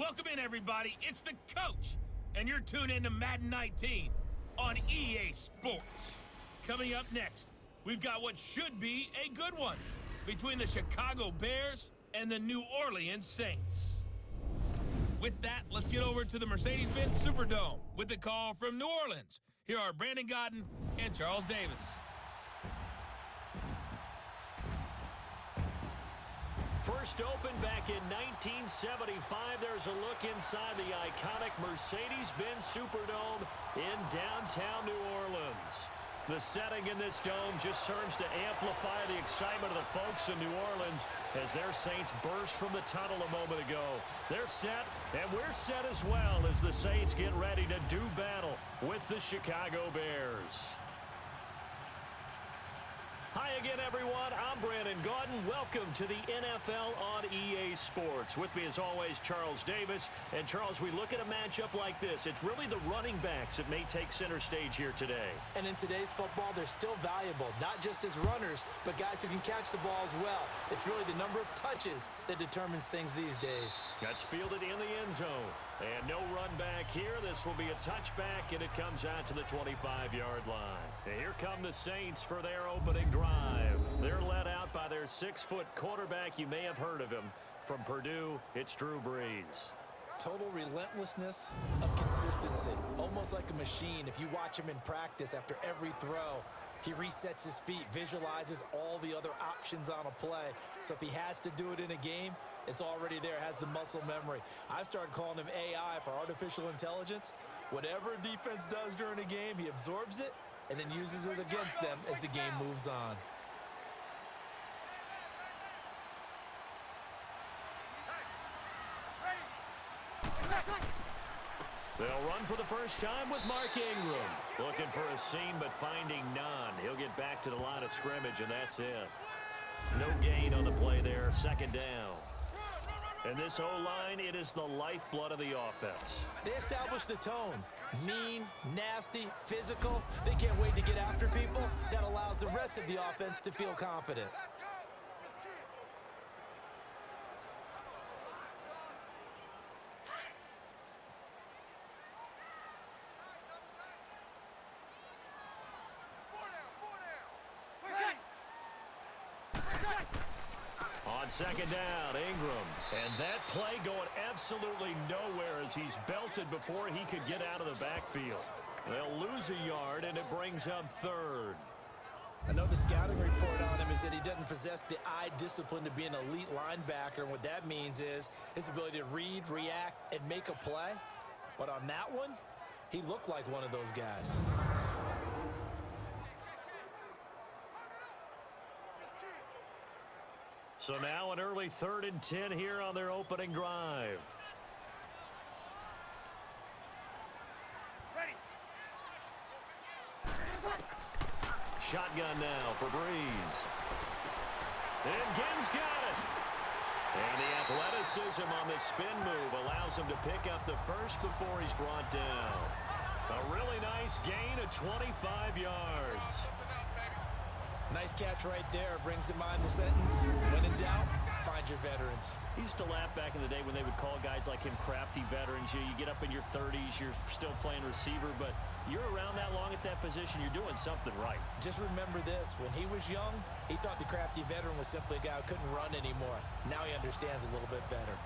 Welcome in, everybody. It's the coach, and you're tuned in to Madden 19 on EA Sports. Coming up next, we've got what should be a good one between the Chicago Bears and the New Orleans Saints. With that, let's get over to the Mercedes-Benz Superdome with the call from New Orleans. Here are Brandon Godden and Charles Davis. First opened back in 1975, there's a look inside the iconic Mercedes-Benz Superdome in downtown New Orleans. The setting in this dome just serves to amplify the excitement of the folks in New Orleans as their Saints burst from the tunnel a moment ago. They're set, and we're set as well as the Saints get ready to do battle with the Chicago Bears. Hi again, everyone. I'm Brandon Godden. Welcome to the NFL on EA Sports. With me, as always, Charles Davis. And, Charles, we look at a matchup like this. It's really the running backs that may take center stage here today. And in today's football, they're still valuable, not just as runners, but guys who can catch the ball as well. It's really the number of touches that determines things these days. That's fielded in the end zone. And no run back here. This will be a touchback, and it comes out to the 25-yard line. And here come the Saints for their opening drive. They're led out by their 6-foot quarterback. You may have heard of him. From Purdue, it's Drew Brees. Total relentlessness of consistency. Almost like a machine. If you watch him in practice after every throw, he resets his feet, visualizes all the other options on a play. So if he has to do it in a game, it's already there, has the muscle memory. I started calling him AI for artificial intelligence. Whatever a defense does during a game, he absorbs it and then uses it against them as the game moves on. They'll run for the first time with Mark Ingram. Looking for a seam, but finding none. He'll get back to the line of scrimmage, and that's it. No gain on the play there, second down. And this O-line, it is the lifeblood of the offense. They establish the tone. Mean, nasty, physical. They can't wait to get after people. That allows the rest of the offense to feel confident. On second down, Ingram. And that play going absolutely nowhere as he's belted before he could get out of the backfield. They'll lose a yard, and it brings up third. I know the scouting report on him is that he doesn't possess the eye discipline to be an elite linebacker. And what that means is his ability to read, react, and make a play. But on that one, he looked like one of those guys. So now an early 3rd and 10 here on their opening drive. Ready. Shotgun now for Brees. And Gibbs got it. And the athleticism on the spin move allows him to pick up the first before he's brought down. A really nice gain of 25 yards. Nice catch right there. Brings to mind the sentence, when in doubt, find your veterans. He used to laugh back in the day when they would call guys like him crafty veterans. You get up in your 30s, you're still playing receiver, but you're around that long at that position, you're doing something right. Just remember this. When he was young, he thought the crafty veteran was simply a guy who couldn't run anymore. Now he understands a little bit better.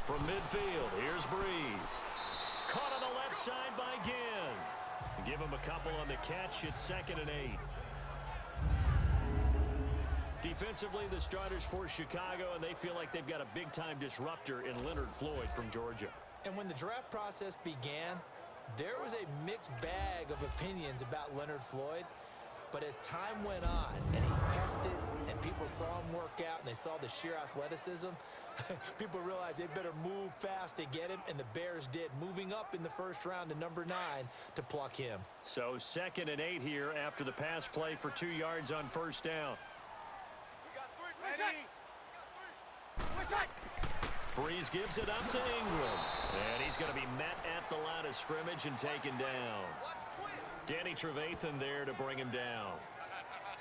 From midfield, here's Brees. Caught on the left side by Ginn. Give him a couple on the catch. It's 2nd and 8. Defensively, the starters for Chicago, and they feel like they've got a big-time disruptor in Leonard Floyd from Georgia. And when the draft process began, there was a mixed bag of opinions about Leonard Floyd. But as time went on and he tested and people saw him work out and they saw the sheer athleticism, people realized they better move fast to get him, and the Bears did, moving up in the first round to number 9 to pluck him. So 2nd and 8 here after the pass play for 2 yards on first down. Breeze gives it up to Ingram. And he's going to be met at the line of scrimmage and taken down. Danny Trevathan there to bring him down.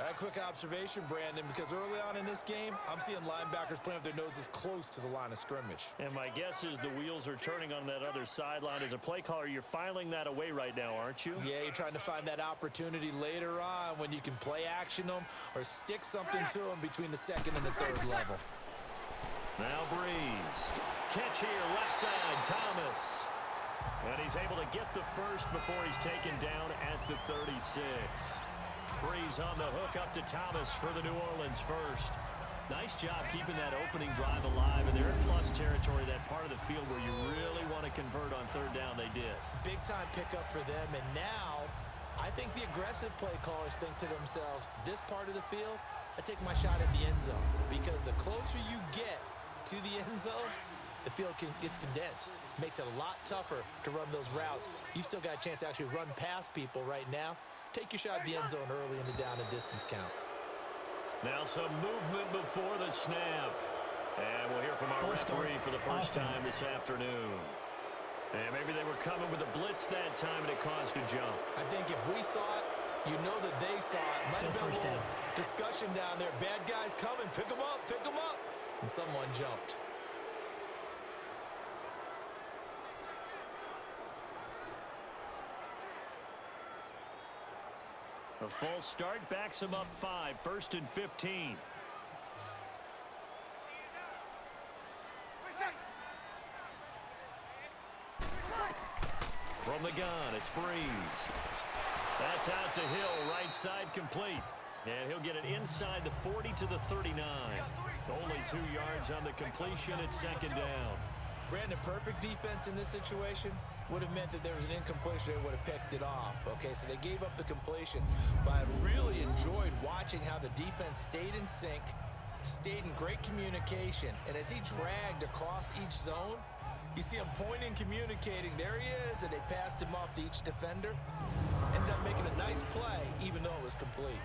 A quick observation, Brandon, because early on in this game, I'm seeing linebackers playing with their noses close to the line of scrimmage. And my guess is the wheels are turning on that other sideline. As a play caller, you're filing that away right now, aren't you? Yeah, you're trying to find that opportunity later on when you can play action them or stick something to them between the second and the third level. Now Breeze. Catch here, left side, Thomas. And he's able to get the first before he's taken down at the 36. Breeze on the hook up to Thomas for the New Orleans first. Nice job keeping that opening drive alive, and they're in plus territory, that part of the field where you really want to convert on third down. They did. Big time pickup for them, and now I think the aggressive play callers think to themselves, this part of the field, I take my shot at the end zone, because the closer you get to the end zone, the field gets condensed. Makes it a lot tougher to run those routes. You still got a chance to actually run past people right now. Take your shot at the end zone early in the down and distance count. Now some movement before the snap. And we'll hear from our referee for the first time this afternoon. And maybe they were coming with a blitz that time and it caused a jump. I think if we saw it, you know that they saw it. Might have been a little discussion down there. Bad guys coming. Pick them up. Pick them up. And someone jumped. A false start backs him up 5, 1st and 15. From the gun, it's Breeze. That's out to Hill, right side complete. And he'll get it inside the 40 to the 39. Only 2 yards on the completion at second down. Brandon, perfect defense in this situation would have meant that there was an incompletion. They would have picked it off. Okay, so they gave up the completion. But I really enjoyed watching how the defense stayed in sync, stayed in great communication. And as he dragged across each zone, you see him pointing, communicating. There he is, and they passed him off to each defender. Ended up making a nice play, even though it was complete.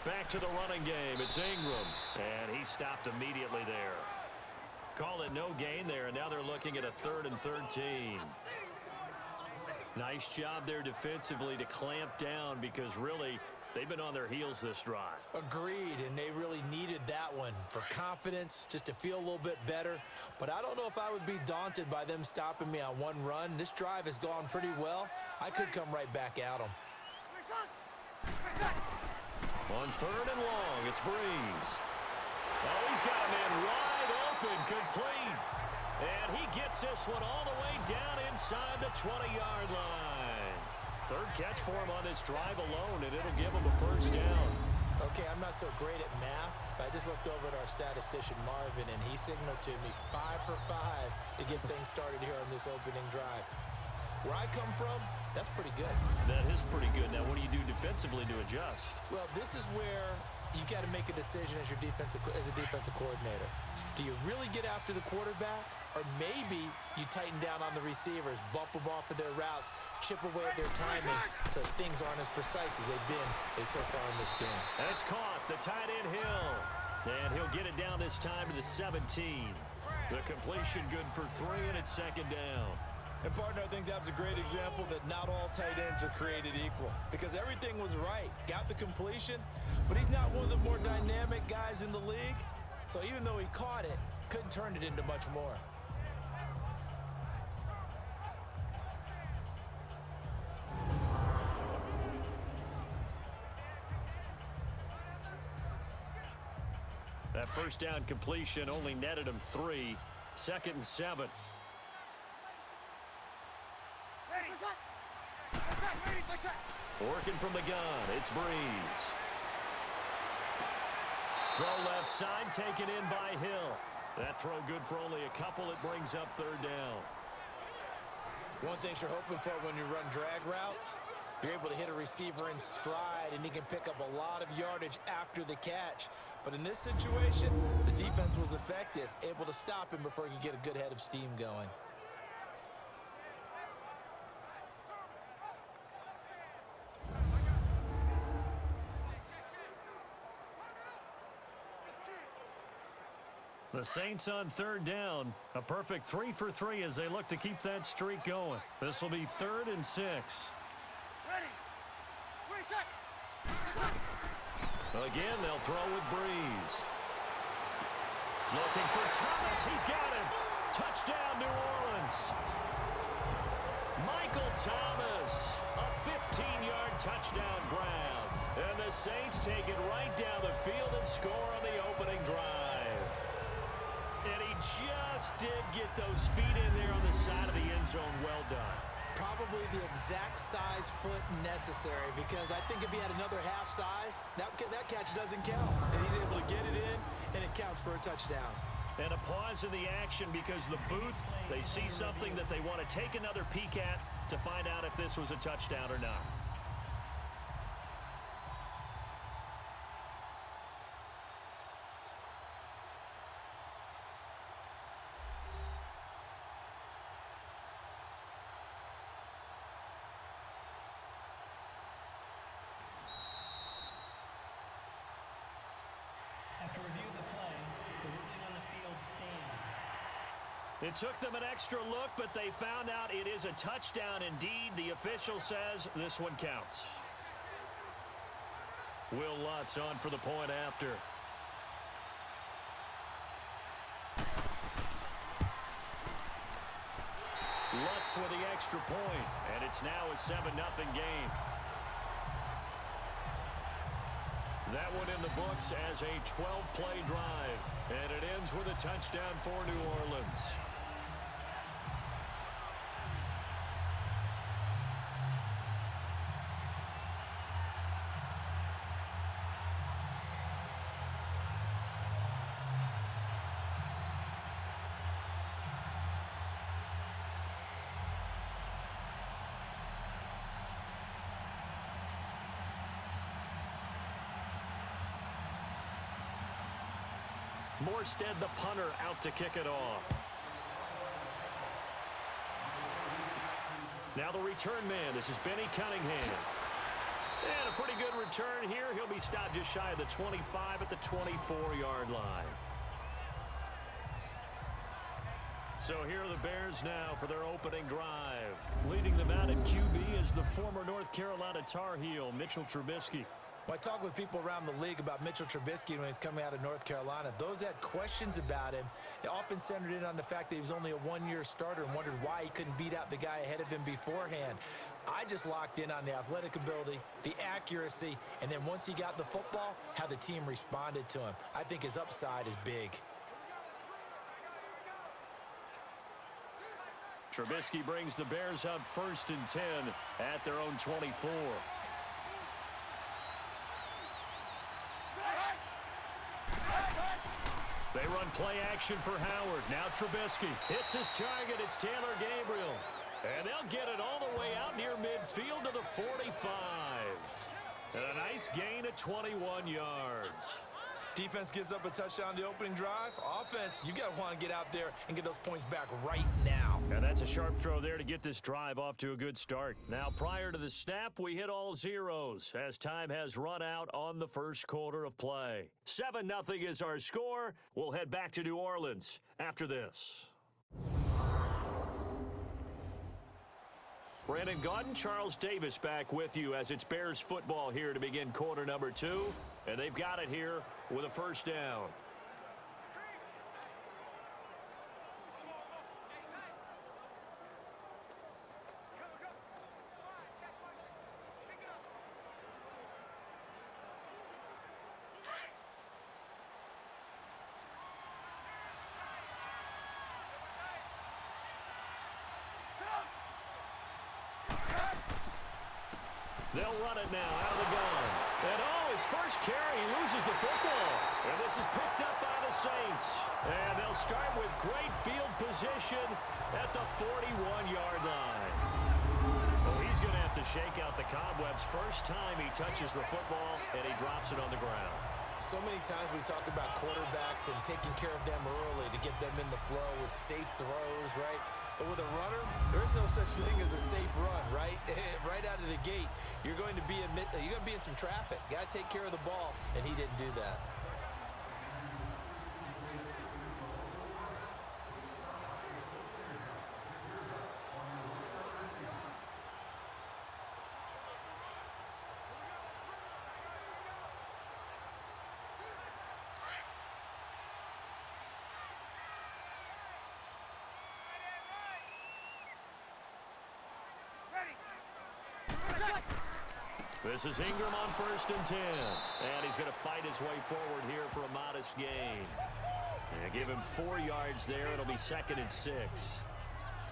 Back to the running game. It's Ingram. And he stopped immediately there. Call it no gain there, and now they're looking at a 3rd and 13. Nice job there defensively to clamp down because really they've been on their heels this drive. Agreed, and they really needed that one for confidence, just to feel a little bit better. But I don't know if I would be daunted by them stopping me on one run. This drive has gone pretty well. I could come right back at them. On 3rd and long, it's Breeze. Oh, he's got a man wide open, complete. And he gets this one all the way down inside the 20-yard line. 3rd catch for him on this drive alone, and it'll give him a first down. Okay, I'm not so great at math, but I just looked over at our statistician, Marvin, and he signaled to me 5 for 5 to get things started here on this opening drive. Where I come from, that's pretty good. That is pretty good. Now, what do you do defensively to adjust? Well, this is where you got to make a decision as a defensive coordinator. Do you really get after the quarterback, or maybe you tighten down on the receivers, bump them off of their routes, chip away at their timing, so things aren't as precise as they've been so far in this game. That's caught. The tight end Hill, and he'll get it down this time to the 17. The completion good for 3, and it's second down. And, partner, I think that's a great example that not all tight ends are created equal, because everything was right. Got the completion, but he's not one of the more dynamic guys in the league. So even though he caught it, couldn't turn it into much more. That first down completion only netted him 3. 2nd and 7. Working from the gun, it's Breeze. Throw left side, taken in by Hill. That throw good for only a couple. It brings up 3rd down. One thing you're hoping for when you run drag routes, you're able to hit a receiver in stride, and he can pick up a lot of yardage after the catch. But in this situation, the defense was effective, able to stop him before he could get a good head of steam going. The Saints on third down. A perfect 3 for 3 as they look to keep that streak going. This will be 3rd and 6. Ready. Reset. Again, they'll throw with Breeze. Looking for Thomas. He's got him. Touchdown, New Orleans. Michael Thomas, a 15-yard touchdown grab. And the Saints take it right down the field and score on the opening drive. And he just did get those feet in there on the side of the end zone. Well done. Probably the exact size foot necessary, because I think if he had another half size, that catch doesn't count. And he's able to get it in, and it counts for a touchdown. And a pause in the action because the booth, they see something that they want to take another peek at to find out if this was a touchdown or not. After review of the play, the ruling on the field stands. It took them an extra look, but they found out it is a touchdown indeed. The official says this one counts. Will Lutz on for the point after. Lutz with the extra point, and it's now a 7-0 game. That one in the books as a 12-play drive, and it ends with a touchdown for New Orleans. Morstead, the punter, out to kick it off. Now the return man. This is Benny Cunningham. And a pretty good return here. He'll be stopped just shy of the 25 at the 24-yard line. So here are the Bears now for their opening drive. Leading them out at QB is the former North Carolina Tar Heel, Mitchell Trubisky. Well, I talk with people around the league about Mitchell Trubisky when he's coming out of North Carolina. Those that had questions about him, they often centered in on the fact that he was only a one-year starter and wondered why he couldn't beat out the guy ahead of him beforehand. I just locked in on the athletic ability, the accuracy, and then once he got the football, how the team responded to him. I think his upside is big. Trubisky brings the Bears up 1st and 10 at their own 24. They run play action for Howard. Now Trubisky hits his target. It's Taylor Gabriel. And they'll get it all the way out near midfield to the 45. And a nice gain of 21 yards. Defense gives up a touchdown the opening drive. Offense, you got to want to get out there and get those points back right now. And that's a sharp throw there to get this drive off to a good start. Now, prior to the snap, we hit all zeros as time has run out on the first quarter of play. 7-0 is our score. We'll head back to New Orleans after this. Brandon Gaudin, Charles Davis back with you as it's Bears football here to begin quarter number 2. And they've got it here with a first down. They'll run it now out of the gun. And his first carry, he loses the football. And this is picked up by the Saints. And they'll start with great field position at the 41-yard line. Oh, he's going to have to shake out the cobwebs first time he touches the football, and he drops it on the ground. So many times we talk about quarterbacks and taking care of them early to get them in the flow with safe throws, right? But with a runner, there is no such thing as a safe run, right? Right out of the gate, you're going to be in some traffic. Got to take care of the ball, and he didn't do that. This is Ingram on 1st and 10. And he's going to fight his way forward here for a modest gain. And give him 4 yards there. It'll be 2nd and 6.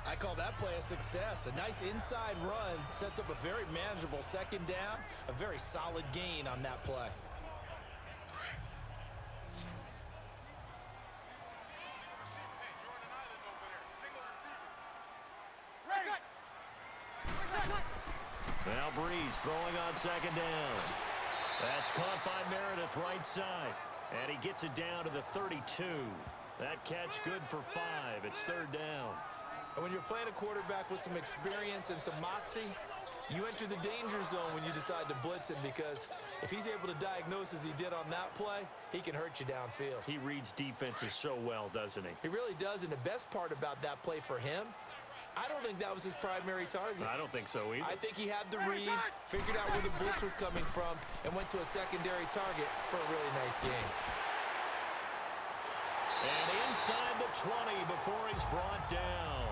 I call that play a success. A nice inside run sets up a very manageable 2nd down. A very solid gain on that play. Now Breeze throwing on 2nd down. That's caught by Meredith right side. And he gets it down to the 32. That catch good for 5. It's 3rd down. And when you're playing a quarterback with some experience and some moxie, you enter the danger zone when you decide to blitz him, because if he's able to diagnose as he did on that play, he can hurt you downfield. He reads defenses so well, doesn't he? He really does, and the best part about that play for him, I don't think that was his primary target. I don't think so either. I think he had the read, figured out where the blitz was coming from, and went to a secondary target for a really nice game. And inside the 20 before he's brought down.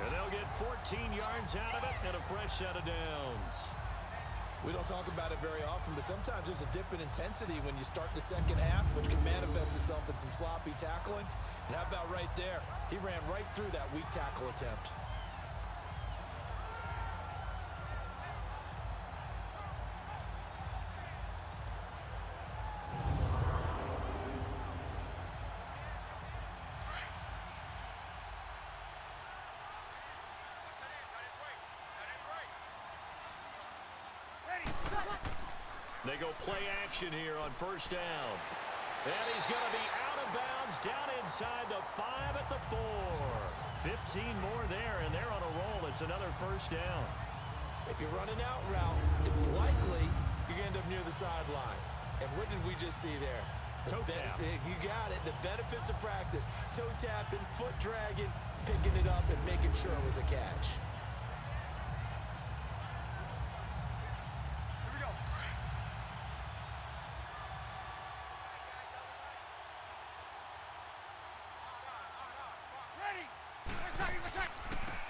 And they'll get 14 yards out of it and a fresh set of downs. We don't talk about it very often, but sometimes there's a dip in intensity when you start the 2nd half, which can manifest itself in some sloppy tackling. And how about right there? He ran right through that weak tackle attempt. They go play action here on 1st down. And he's going to be out of bounds down inside the 5 at the 4. 15 more there, and they're on a roll. It's another 1st down. If you're running out route, it's likely you're going to end up near the sideline. And what did we just see there? Toe tap. You got it. The benefits of practice. Toe tapping, foot dragging, picking it up, and making sure it was a catch.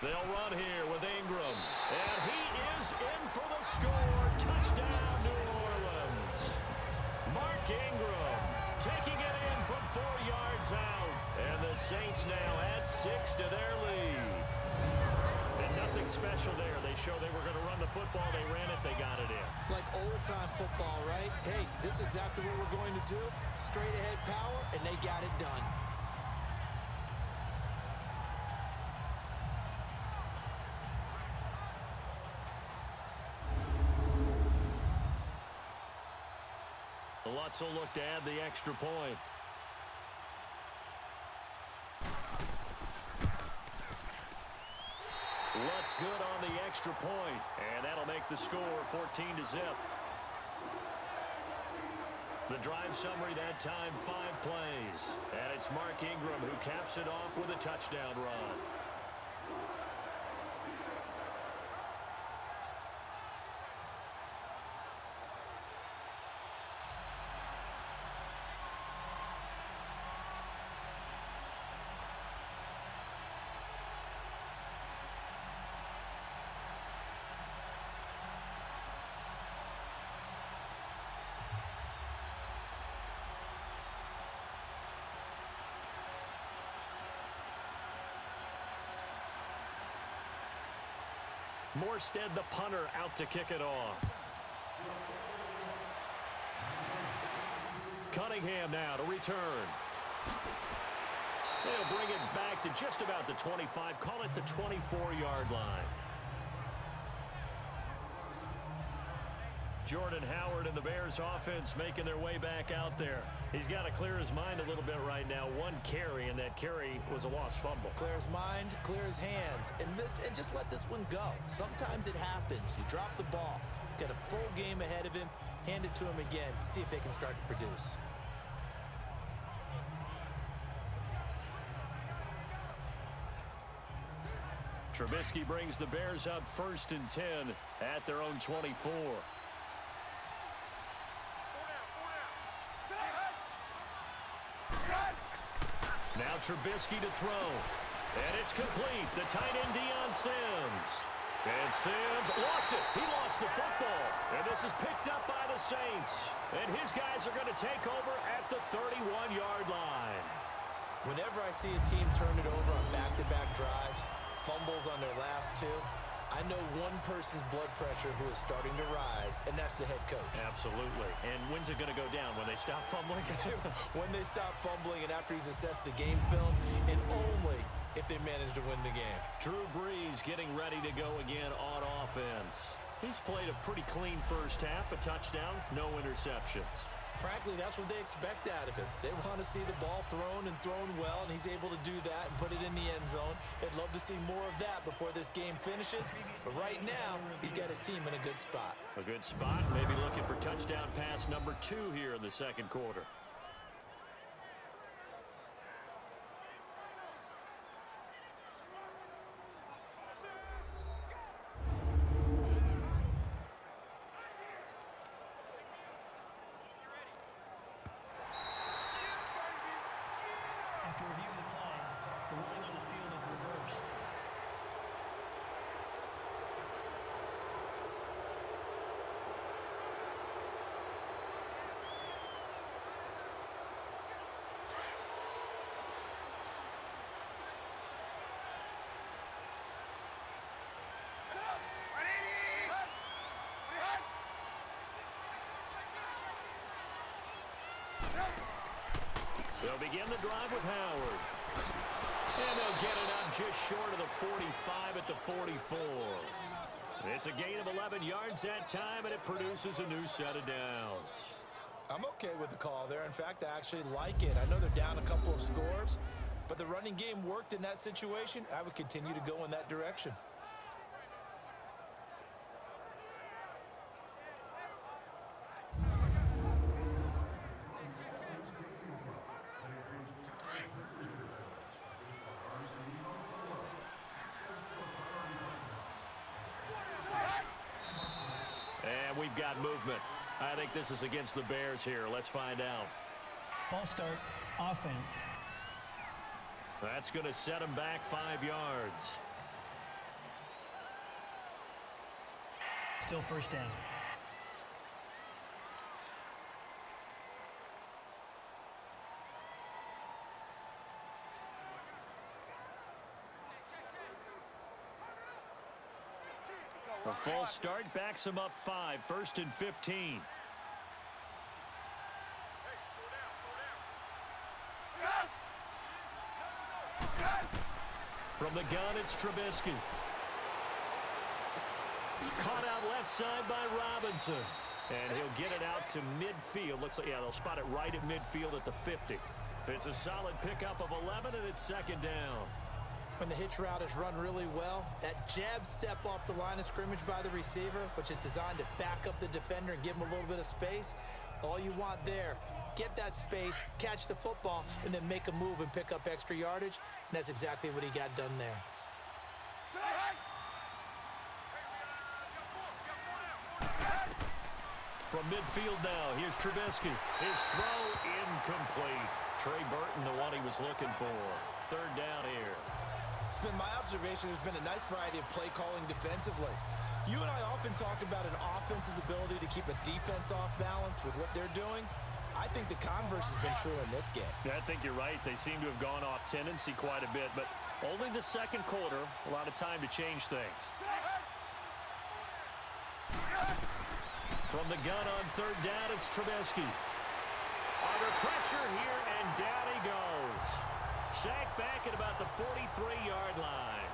They'll run here with Ingram. And he is in for the score. Touchdown, New Orleans. Mark Ingram taking it in from 4 yards out. And the Saints now add 6 to their lead. And nothing special there. They show they were going to run the football. They ran it. They got it in. Like old-time football, right? Hey, this is exactly what we're going to do. Straight ahead power, and they got it done. Lutz will look to add the extra point. Lutz good on the extra point, and that'll make the score 14-0. The drive summary that time, 5 plays. And it's Mark Ingram who caps it off with a touchdown run. Morstead, the punter, out to kick it off. Cunningham now to return. They'll bring it back to just about the 25. Call it the 24-yard line. Jordan Howard and the Bears offense making their way back out there. He's got to clear his mind a little bit right now. One carry, and that carry was a lost fumble. Clear his mind, clear his hands, and just let this one go. Sometimes it happens. You drop the ball. Got a full game ahead of him. Hand it to him again. See if they can start to produce. Trubisky brings the Bears up 1st and 10 at their own 24. Now Trubisky to throw. And it's complete. The tight end Deion Sims. And Sims lost it. He lost the football. And this is picked up by the Saints. And his guys are going to take over at the 31-yard line. Whenever I see a team turn it over on back-to-back drives, fumbles on their last two, I know one person's blood pressure who is starting to rise, and that's the head coach. Absolutely. And when's it going to go down? When they stop fumbling? When they stop fumbling and after he's assessed the game film, and only if they manage to win the game. Drew Brees getting ready to go again on offense. He's played a pretty clean first half, a touchdown, no interceptions. Frankly, that's what they expect out of him. They want to see the ball thrown and thrown well, and he's able to do that and put it in the end zone. They'd love to see more of that before this game finishes. But right now, he's got his team in a good spot. A good spot, maybe looking for touchdown pass number 2 here in the second quarter. After reviewing the play, the ruling on the field is reversed. They'll begin the drive with Howard. And they'll get it up just short of the 45 at the 44. It's a gain of 11 yards that time, and it produces a new set of downs. I'm okay with the call there. In fact, I actually like it. I know they're down a couple of scores, but the running game worked in that situation. I would continue to go in that direction. And we've got movement. I think this is against the Bears here. Let's find out. False start, offense. That's going to set them back 5 yards. Still first down. A false start backs him up 5, 1st and 15. From the gun, it's Trubisky. Caught out left side by Robinson. And he'll get it out to midfield. Looks like, yeah, they'll spot it right at midfield at the 50. It's a solid pickup of 11, and it's 2nd down. When the hitch route is run really well, that jab step off the line of scrimmage by the receiver, which is designed to back up the defender and give him a little bit of space, all you want there, get that space, catch the football, and then make a move and pick up extra yardage, and that's exactly what he got done there. From midfield now, here's Trubisky. His throw incomplete. Trey Burton, the one he was looking for. 3rd down here. It's been my observation there's been a nice variety of play calling defensively. You and I often talk about an offense's ability to keep a defense off balance with what they're doing. I think the converse has been true in this game. Yeah, I think you're right. They seem to have gone off tendency quite a bit, but only the second quarter, a lot of time to change things. From the gun on 3rd down, it's Trubisky. Under pressure here, and down he goes. Sacked back at about the 43-yard line.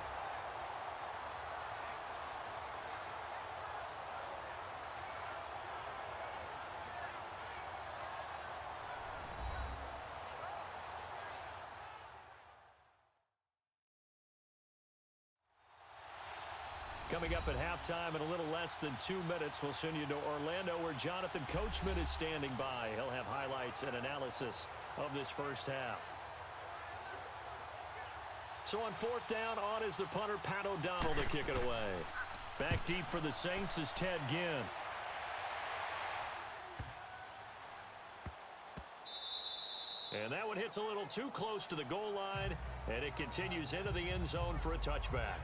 Coming up at halftime in a little less than 2 minutes, we'll send you to Orlando where Jonathan Coachman is standing by. He'll have highlights and analysis of this first half. So on fourth down, on is the punter, Pat O'Donnell, to kick it away. Back deep for the Saints is Ted Ginn. And that one hits a little too close to the goal line, and it continues into the end zone for a touchback.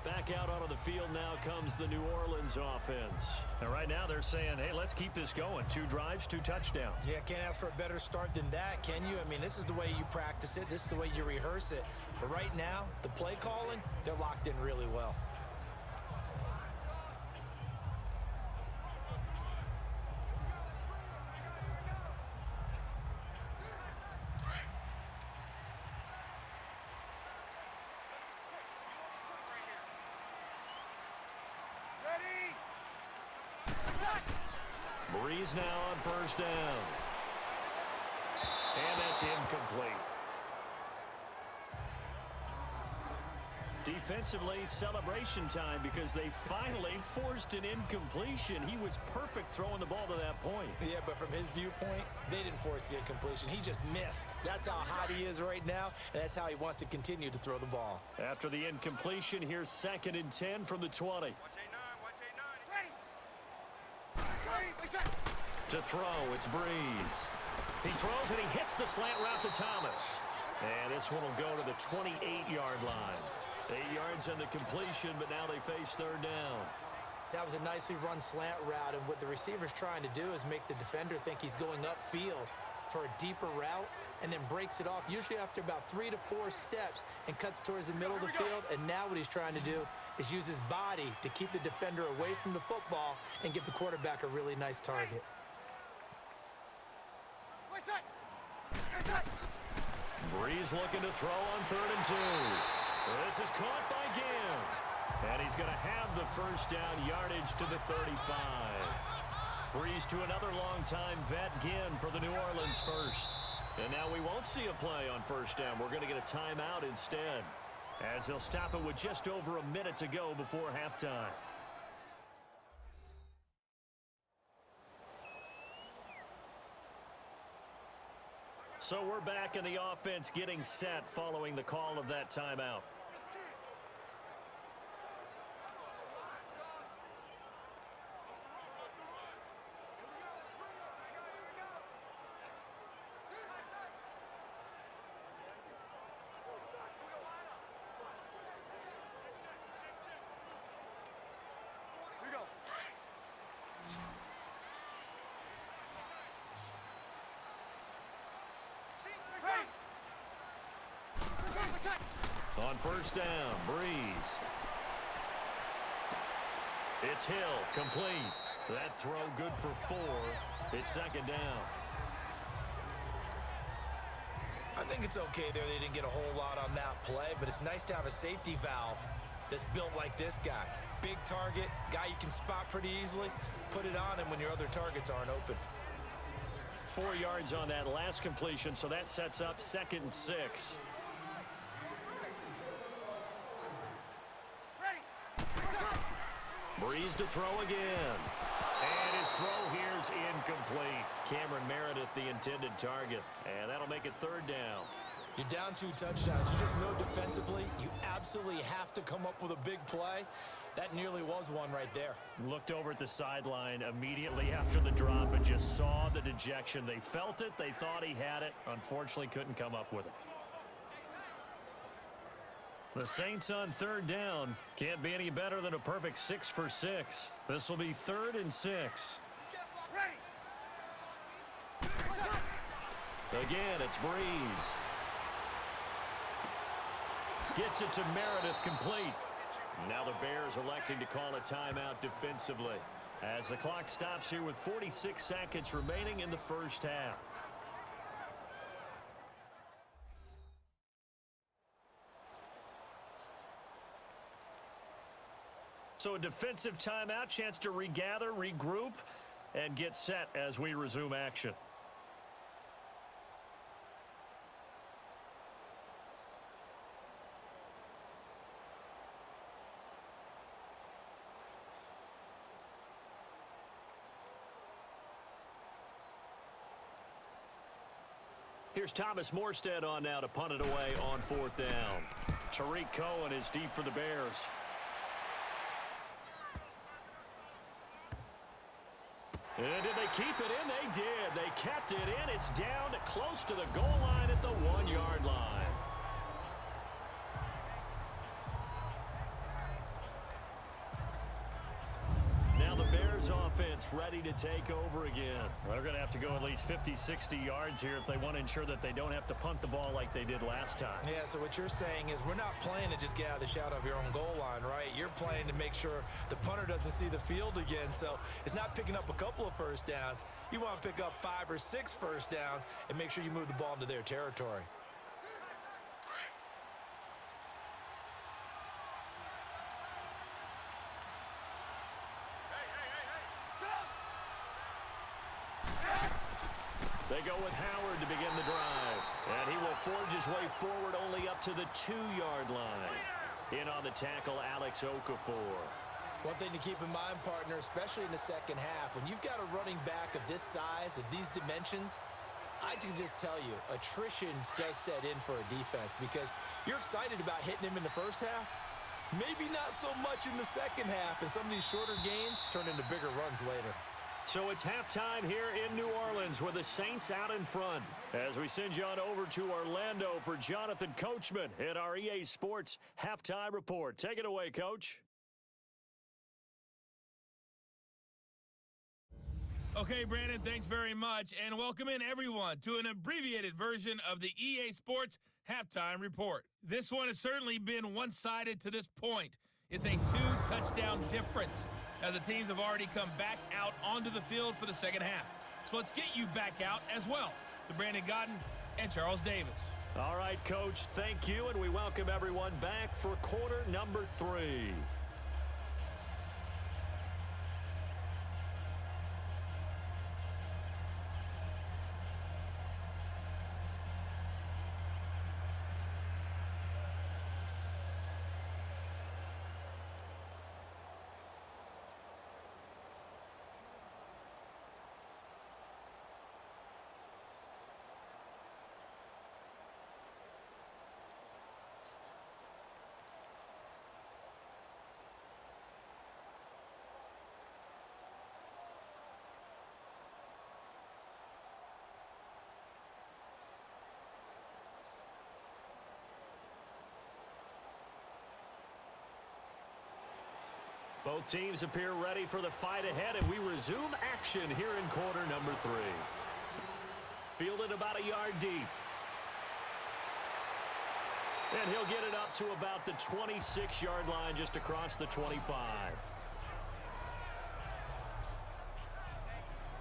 Back out onto the field now comes the New Orleans offense. And right now they're saying, hey, let's keep this going. 2 drives, 2 touchdowns. Yeah, can't ask for a better start than that, can you? I mean, this is the way you practice it. This is the way you rehearse it. But right now, the play calling, they're locked in really well. Breeze now on first down. And that's incomplete. Defensively, celebration time because they finally forced an incompletion. He was perfect throwing the ball to that point. Yeah, but from his viewpoint, they didn't force the incompletion. He just missed. That's how hot he is right now, and that's how he wants to continue to throw the ball. After the incompletion, here's 2nd and 10 from the 20. To throw, it's Breeze. He throws and he hits the slant route to Thomas. And this one will go to the 28-yard line. 8 yards on the completion, but now they face third down. That was a nicely run slant route, and what the receiver's trying to do is make the defender think he's going upfield for a deeper route, and then breaks it off, usually after about 3 to 4 steps, and cuts towards the middle of the field. And now what he's trying to do is use his body to keep the defender away from the football and give the quarterback a really nice target. Breeze looking to throw on 3rd and 2. This is caught by Ginn. And he's going to have the first down, yardage to the 35. Breeze to another long-time vet, Ginn, for the New Orleans first. And now we won't see a play on first down. We're going to get a timeout instead, as they'll stop it with just over a minute to go before halftime. So we're back in the offense getting set following the call of that timeout. On first down, Breeze. It's Hill, complete. That throw good for 4. It's 2nd down. I think it's okay there. They didn't get a whole lot on that play, but it's nice to have a safety valve that's built like this guy. Big target, guy you can spot pretty easily. Put it on him when your other targets aren't open. 4 yards on that last completion, so that sets up 2nd and 6. Breeze to throw again. And his throw here's incomplete. Cameron Meredith, the intended target. And that'll make it 3rd down. You're down 2 touchdowns. You just know defensively you absolutely have to come up with a big play. That nearly was one right there. Looked over at the sideline immediately after the drop and just saw the dejection. They felt it. They thought he had it. Unfortunately, couldn't come up with it. The Saints on 3rd down. Can't be any better than a perfect 6 for 6. This will be 3rd and 6. Again, it's Breeze. Gets it to Meredith, complete. Now the Bears electing to call a timeout defensively as the clock stops here with 46 seconds remaining in the first half. So a defensive timeout, chance to regather, regroup, and get set as we resume action. Here's Thomas Morstead on now to punt it away on 4th down. Tariq Cohen is deep for the Bears. And did they keep it in? They did. They kept it in. It's down to close to the goal line at the 1-yard line. Now the Bears offense ready to take over again. They're going to have to go at least 50, 60 yards here if they want to ensure that they don't have to punt the ball like they did last time. Yeah, so what you're saying is we're not playing to just get out of the shadow of your own goal line, right? You're playing to make sure the punter doesn't see the field again. So it's not picking up a couple of first downs. You want to pick up 5 or 6 first downs and make sure you move the ball into their territory. They go with Howard to begin the drive. And he will forge his way forward only up to the 2-yard line. In on the tackle, Alex Okafor. One thing to keep in mind, partner, especially in the second half, when you've got a running back of this size, of these dimensions, I can just tell you, attrition does set in for a defense because you're excited about hitting him in the first half. Maybe not so much in the second half, and some of these shorter gains turn into bigger runs later. So it's halftime here in New Orleans with the Saints out in front. As we send you on over to Orlando for Jonathan Coachman in our EA Sports Halftime Report. Take it away, Coach. Okay, Brandon, thanks very much, and welcome in everyone to an abbreviated version of the EA Sports Halftime Report. This one has certainly been one-sided to this point. It's a 2-touchdown difference, as the teams have already come back out onto the field for the second half. So let's get you back out as well to Brandon Godden and Charles Davis. All right, Coach, thank you, and we welcome everyone back for quarter number 3. Both teams appear ready for the fight ahead, and we resume action here in quarter number 3. Fielded about a yard deep. And he'll get it up to about the 26-yard line, just across the 25.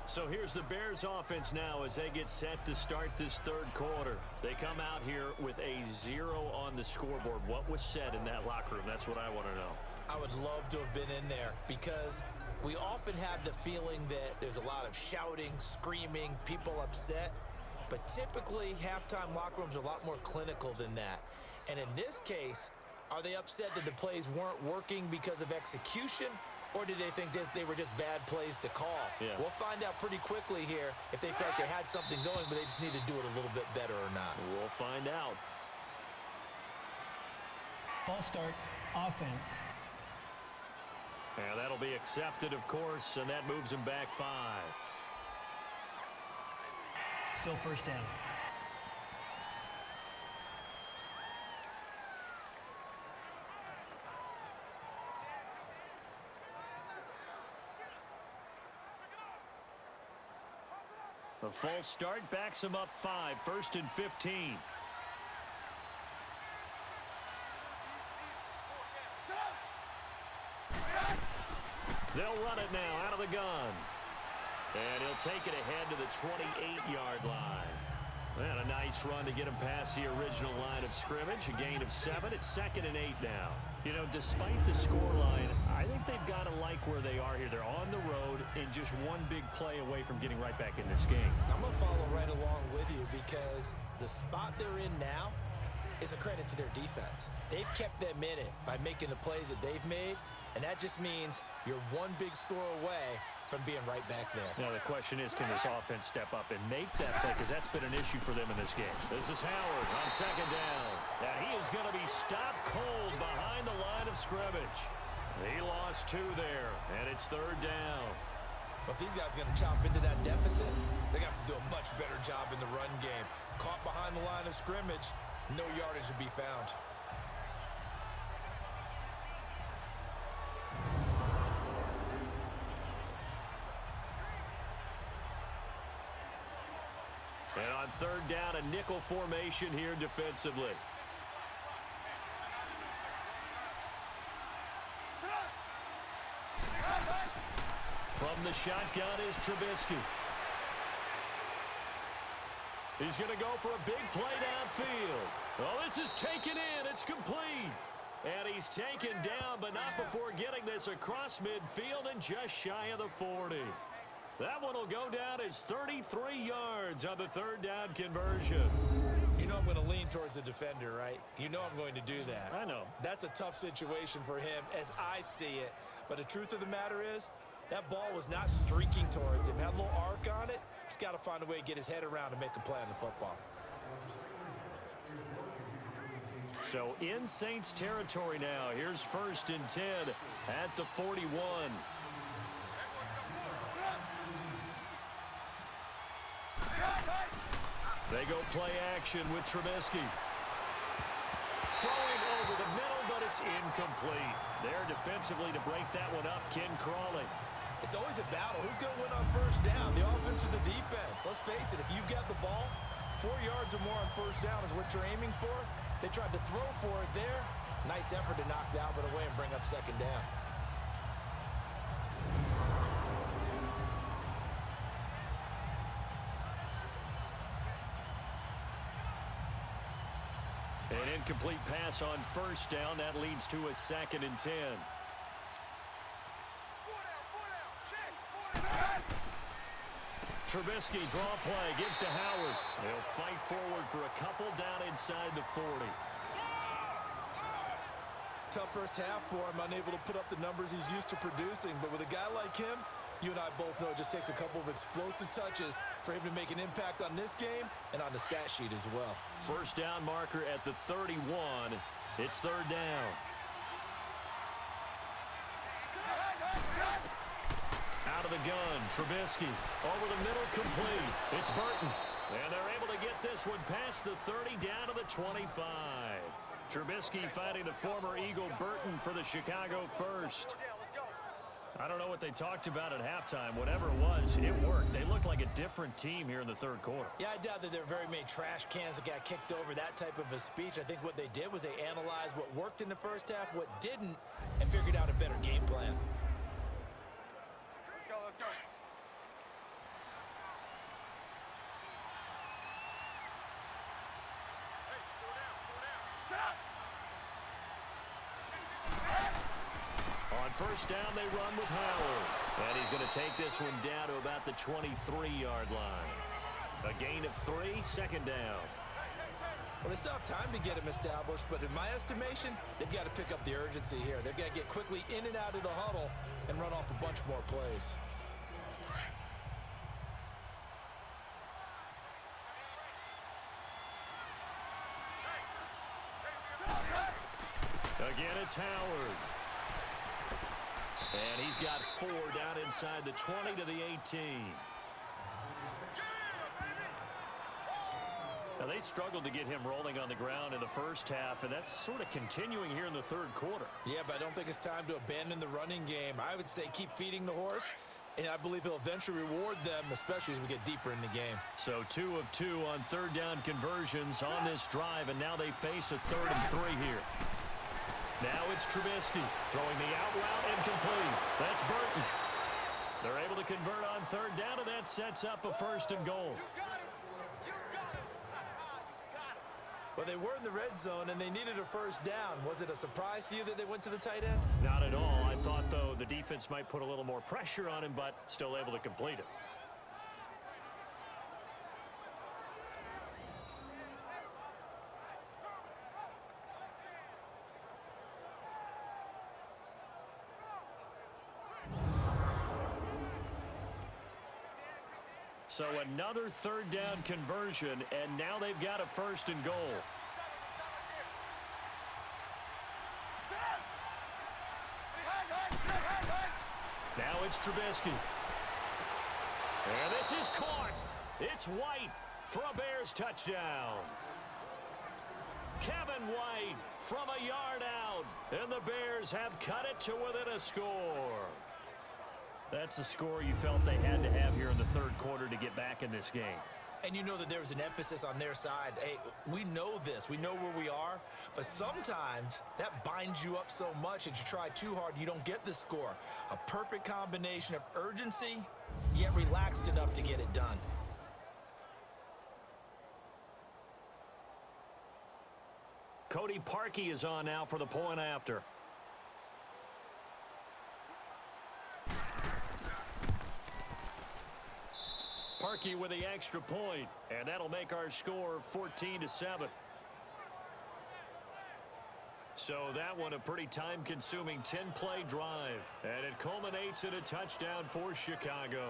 So here's the Bears offense now as they get set to start this third quarter. They come out here with a 0 on the scoreboard. What was said in that locker room? That's what I want to know. I would love to have been in there because we often have the feeling that there's a lot of shouting, screaming, people upset. But typically, halftime locker rooms are a lot more clinical than that. And in this case, are they upset that the plays weren't working because of execution? Or did they think they were just bad plays to call? Yeah. We'll find out pretty quickly here if they felt like they had something going, but they just need to do it a little bit better or not. We'll find out. False start, offense. And that'll be accepted, of course, and that moves him back 5. Still first down. A false start backs him up 5, 1st and 15. They'll run it now out of the gun. And he'll take it ahead to the 28-yard line. And a nice run to get him past the original line of scrimmage. A gain of 7. It's 2nd and 8 now. You know, despite the scoreline, I think they've got to like where they are here. They're on the road and just one big play away from getting right back in this game. I'm going to follow right along with you because the spot they're in now is a credit to their defense. They've kept them in it by making the plays that they've made, And that just means you're one big score away from being right back there. Now, the question is, can this offense step up and make that play? Because that's been an issue for them in this game. This is Howard on second down. And he is going to be stopped cold behind the line of scrimmage. He lost 2 there, and it's third down. But if these guys are going to chop into that deficit, they got to do a much better job in the run game. Caught behind the line of scrimmage, no yardage to be found. And on third down, a nickel formation here defensively. From the shotgun is Trubisky. He's going to go for a big play downfield. Oh, this is taken in. It's complete. And he's taken down, but not before getting this across midfield and just shy of the 40. That one will go down as 33 yards on the third down conversion. You know I'm going to lean towards the defender, right? You know I'm going to do that. I know. That's a tough situation for him as I see it. But the truth of the matter is, that ball was not streaking towards him. Had a little arc on it. He's got to find a way to get his head around and make a play on the football. So in Saints territory now. Here's 1st and 10 at the 41. They go play action with Trubisky. Throwing over the middle, but it's incomplete. There defensively to break that one up, Ken Crawley. It's always a battle. Who's going to win on first down? The offense or the defense? Let's face it, if you've got the ball, 4 yards or more on first down is what you're aiming for. They tried to throw for it there. Nice effort to knock the Albert away and bring up second down. An incomplete pass on first down. That leads to a 2nd and 10. Trubisky, draw play, gives to Howard. He'll fight forward for a couple down inside the 40. Tough first half for him, unable to put up the numbers he's used to producing. But with a guy like him, you and I both know it just takes a couple of explosive touches for him to make an impact on this game and on the stat sheet as well. First down marker at the 31. It's third down. Out of the gun, Trubisky. Over the middle, complete. It's Burton. And they're able to get this one past the 30 down to the 25. Trubisky finding the former Eagle Burton for the Chicago first. I don't know what they talked about at halftime. Whatever it was, it worked. They looked like a different team here in the third quarter. Yeah, I doubt that there were very many trash cans that got kicked over, that type of a speech. I think what they did was they analyzed what worked in the first half, what didn't, and figured out a better game plan. Let's go, let's go. Hey, slow down, slow down. Set up! On first down, they run with Howard. And he's going to take this one down to about the 23-yard line. A gain of 3, second down. Well, they still have time to get him established, but in my estimation, they've got to pick up the urgency here. They've got to get quickly in and out of the huddle and run off a bunch more plays. Again, it's Howard. And he's got 4 down inside the 20 to the 18. Now, they struggled to get him rolling on the ground in the first half, and that's sort of continuing here in the third quarter. Yeah, but I don't think it's time to abandon the running game. I would say keep feeding the horse, and I believe he'll eventually reward them, especially as we get deeper in the game. So 2 of 2 on third down conversions on this drive, and now they face a 3rd and 3 here. Now it's Trubisky throwing the out route incomplete. That's Burton. They're able to convert on third down, and that sets up a 1st and goal. Well, they were in the red zone, and they needed a first down. Was it a surprise to you that they went to the tight end? Not at all. I thought, though, the defense might put a little more pressure on him, but still able to complete it. So another third down conversion, and now they've got a 1st and goal. Now it's Trubisky. And this is caught. It's White for a Bears touchdown. Kevin White from a yard out. And the Bears have cut it to within a score. That's a score you felt they had to have here in the third quarter to get back in this game. And you know that there was an emphasis on their side. Hey, we know this. We know where we are. But sometimes that binds you up so much that you try too hard, you don't get the score. A perfect combination of urgency, yet relaxed enough to get it done. Cody Parkey is on now for the point after. Parkey with the extra point, and that'll make our score 14-7. So that one a pretty time-consuming 10-play drive, and it culminates in a touchdown for Chicago.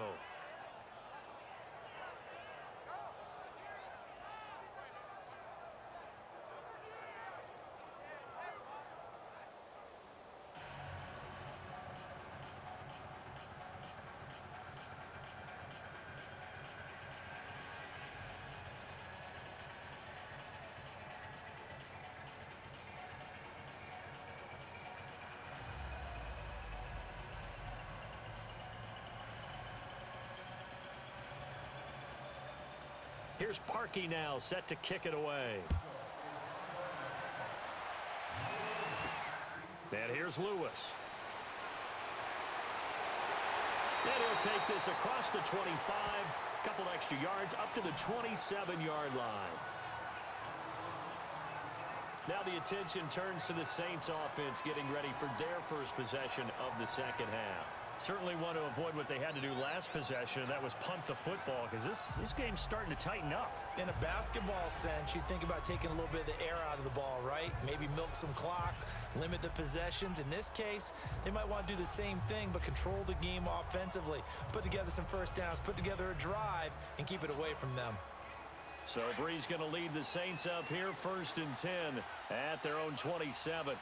Here's Parkey now, set to kick it away. And here's Lewis. And he'll take this across the 25, couple extra yards up to the 27-yard line. Now the attention turns to the Saints offense getting ready for their first possession of the second half. Certainly want to avoid what they had to do last possession, and that was punt the football, because this game's starting to tighten up. In a basketball sense, you think about taking a little bit of the air out of the ball, right? Maybe milk some clock, limit the possessions. In this case, they might want to do the same thing, but control the game offensively. Put together some first downs, put together a drive, and keep it away from them. So Bree's going to lead the Saints up here, 1st and 10 at their own 27.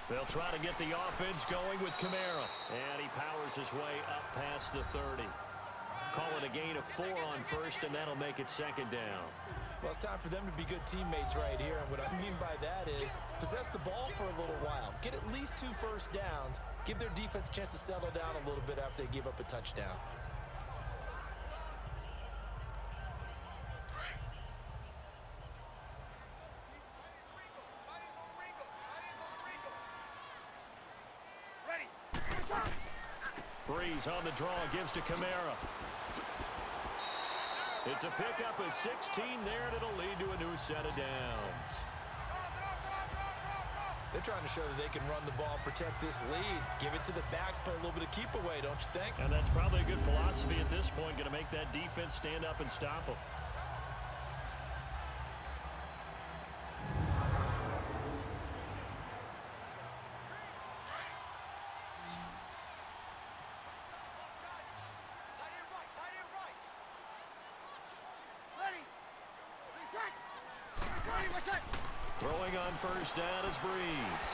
They'll try to get the offense going with Kamara. And he powers his way up past the 30. Call it a gain of 4 on 1st, and that'll make it 2nd down. Well, it's time for them to be good teammates right here. And what I mean by that is possess the ball for a little while. Get at least 2 first downs. Give their defense a chance to settle down a little bit after they give up a touchdown. Breeze on the draw, gives to Kamara. It's a pickup of 16 there, and it'll lead to a new set of downs. They're trying to show that they can run the ball, protect this lead. Give it to the backs, put a little bit of keep away, don't you think? And that's probably a good philosophy at this point, going to make that defense stand up and stop them. Throwing on first down is Breeze.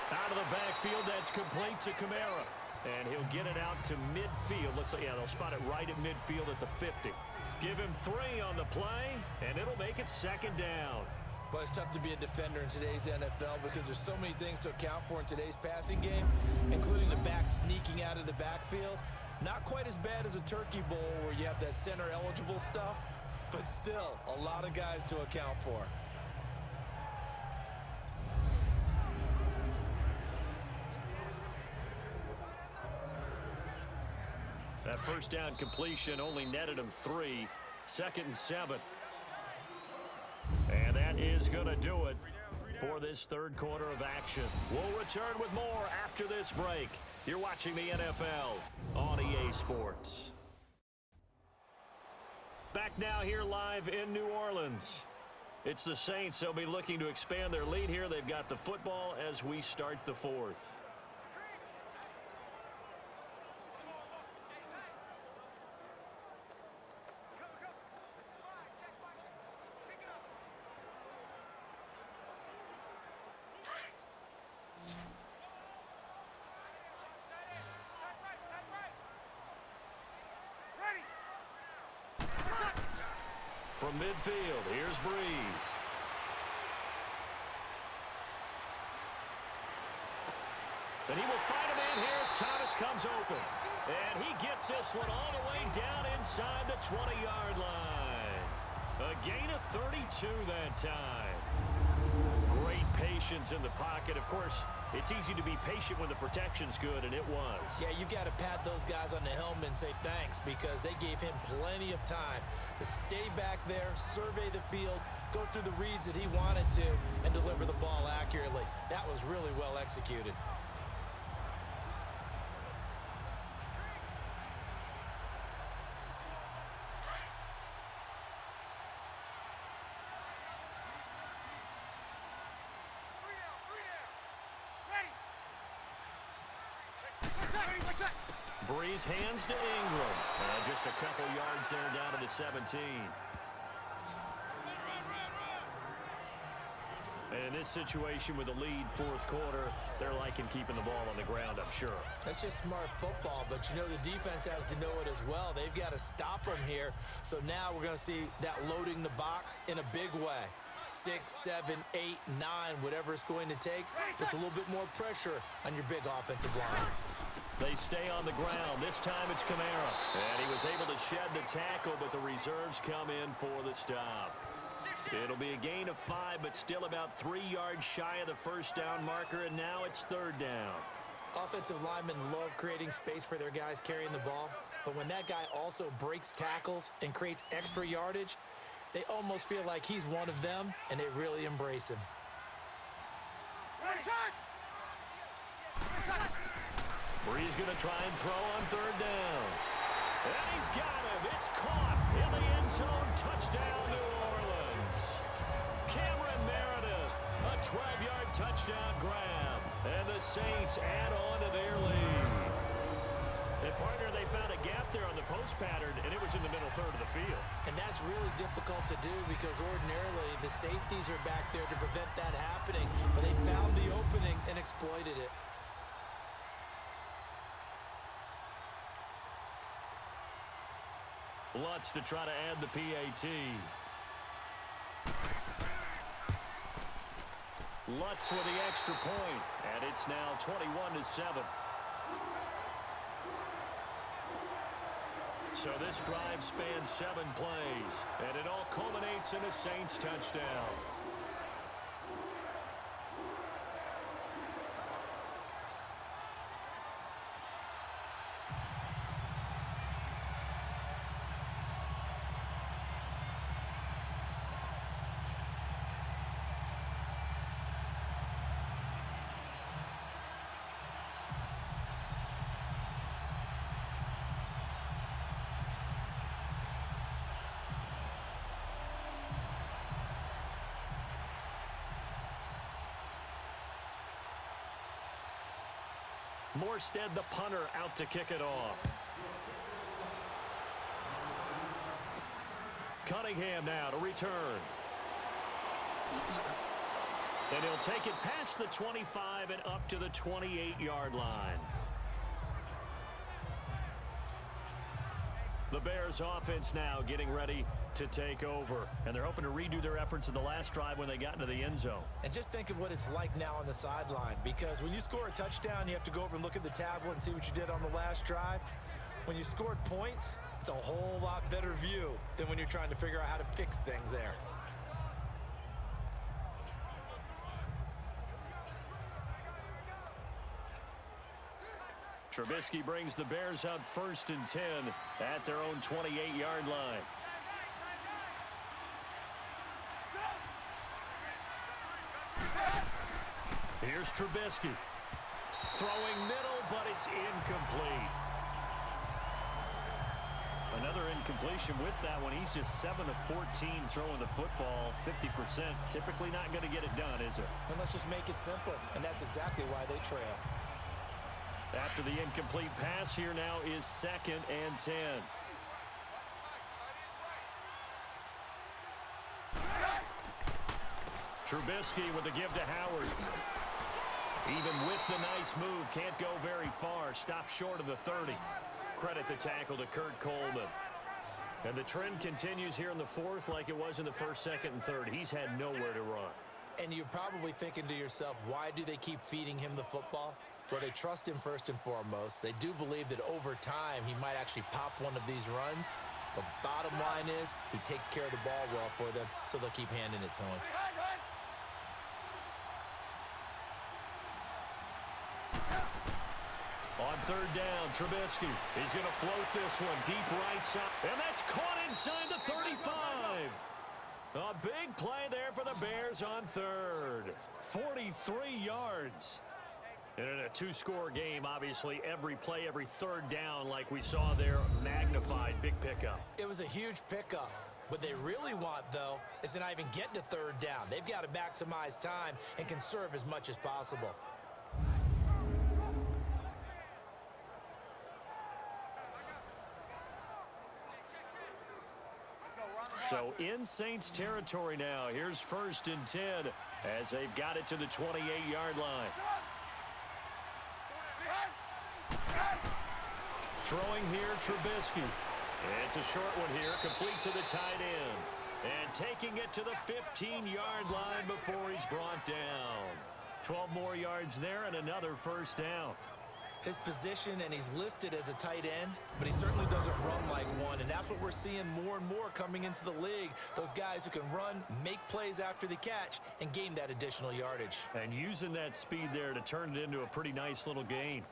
Out of the backfield, that's complete to Kamara. And he'll get it out to midfield. Looks like, yeah, they'll spot it right at midfield at the 50. Give him 3 on the play, and it'll make it 2nd down. Well, it's tough to be a defender in today's NFL because there's so many things to account for in today's passing game, including the back sneaking out of the backfield. Not quite as bad as a turkey bowl where you have that center-eligible stuff, but still a lot of guys to account for. That first down completion only netted him 3. 2nd and 7. And that is going to do it for this third quarter of action. We'll return with more after this break. You're watching the NFL on EA Sports. Back now here live in New Orleans. It's the Saints. They'll be looking to expand their lead here. They've got the football as we start the 4th. from midfield. Here's Breeze. And he will find a man here as Thomas comes open. And he gets this one all the way down inside the 20-yard line. A gain of 32 that time. Great patience in the pocket. Of course, it's easy to be patient when the protection's good, and it was. Yeah, you got to pat those guys on the helmet and say thanks because they gave him plenty of time to stay back there, survey the field, go through the reads that he wanted to, and deliver the ball accurately. That was really well executed. Breeze hands to Ingram. Just a couple yards there down to the 17. And in this situation with a lead fourth quarter, they're liking keeping the ball on the ground, I'm sure. That's just smart football, but you know the defense has to know it as well. They've got to stop them here. So now we're going to see that loading the box in a big way. 6, 7, 8, 9, whatever it's going to take. There's a little bit more pressure on your big offensive line. They stay on the ground. This time it's Kamara. And he was able to shed the tackle, but the reserves come in for the stop. It'll be a gain of 5, but still about 3 yards shy of the first down marker, and now it's third down. Offensive linemen love creating space for their guys carrying the ball, but when that guy also breaks tackles and creates extra yardage, they almost feel like he's one of them, and they really embrace him. Breeze going to try and throw on third down. And he's got him. It's caught in the end zone. Touchdown, New Orleans. Cameron Meredith, a 12-yard touchdown grab. And the Saints add on to their lead. And, partner, they found a gap there on the post pattern, and it was in the middle third of the field. And that's really difficult to do because ordinarily the safeties are back there to prevent that happening, but they found the opening and exploited it. Lutz to try to add the PAT. Lutz with the extra point, and it's now 21-7. So this drive spans 7 plays, and it all culminates in a Saints touchdown. Morstead, the punter, out to kick it off. Cunningham now to return. And he'll take it past the 25 and up to the 28-yard line. The Bears offense now getting ready to take over. And they're hoping to redo their efforts in the last drive when they got into the end zone. And just think of what it's like now on the sideline, because when you score a touchdown, you have to go over and look at the tablet and see what you did on the last drive. When you scored points, it's a whole lot better view than when you're trying to figure out how to fix things there. Trubisky brings the Bears up 1st and 10 at their own 28-yard line. Here's Trubisky. Throwing middle, but it's incomplete. Another incompletion with that one. He's just 7 of 14 throwing the football, 50%. Typically not going to get it done, is it? And let's just make it simple, and that's exactly why they trail. After the incomplete pass, here now is 2nd and 10. Trubisky with the give to Howard. Even with the nice move, can't go very far. Stopped short of the 30. Credit the tackle to Kurt Coleman. And the trend continues here in the fourth like it was in the first, second, and third. He's had nowhere to run. And you're probably thinking to yourself, why do they keep feeding him the football? Well, they trust him first and foremost. They do believe that over time he might actually pop one of these runs. But bottom line is he takes care of the ball well for them, so they'll keep handing it to him. On third down, Trubisky. He's going to float this one deep right side. And that's caught inside the 35. A big play there for the Bears on third. 43 yards. And in a two-score game, obviously, every play, every third down, like we saw there, magnified, big pickup. It was a huge pickup. What they really want, though, is to not even get to third down. They've got to maximize time and conserve as much as possible. So in Saints territory now. Here's 1st and 10 as they've got it to the 28-yard line. Throwing here, Trubisky. It's a short one here, complete to the tight end. And taking it to the 15-yard line before he's brought down. 12 more yards there and another first down. His position, and he's listed as a tight end, but he certainly doesn't run like one, and that's what we're seeing more and more coming into the league. Those guys who can run, make plays after the catch, and gain that additional yardage. And using that speed there to turn it into a pretty nice little gain.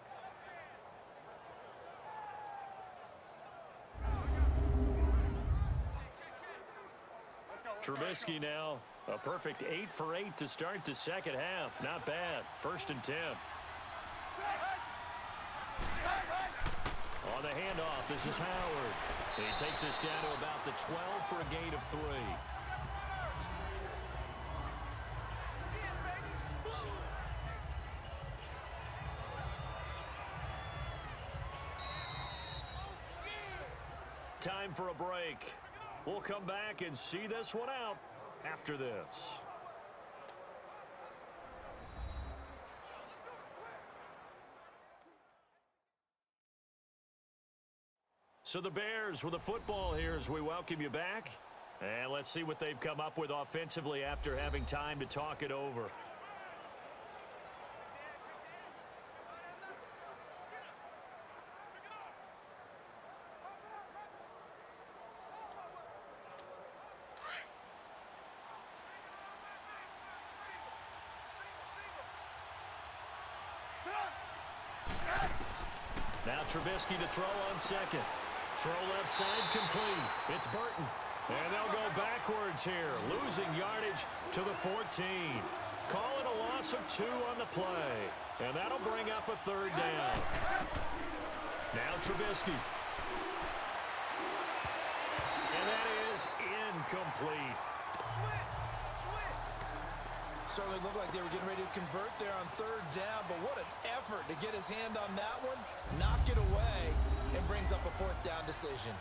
Trubisky now, a perfect 8 for 8 to start the second half. Not bad. 1st and 10. On the handoff, this is Howard. He takes us down to about the 12 for a gain of 3. Time for a break. We'll come back and see this one out after this. So the Bears with the football here as we welcome you back. And let's see what they've come up with offensively after having time to talk it over. Now Trubisky to throw on second. Throw left side complete. It's Burton. And they'll go backwards here. Losing yardage to the 14. Call it a loss of 2 on the play. And that'll bring up a third down. Now Trubisky. And that is incomplete. Certainly looked like they were getting ready to convert there on third down, but what an effort to get his hand on that one, knock it away, and brings up a 4th down decision.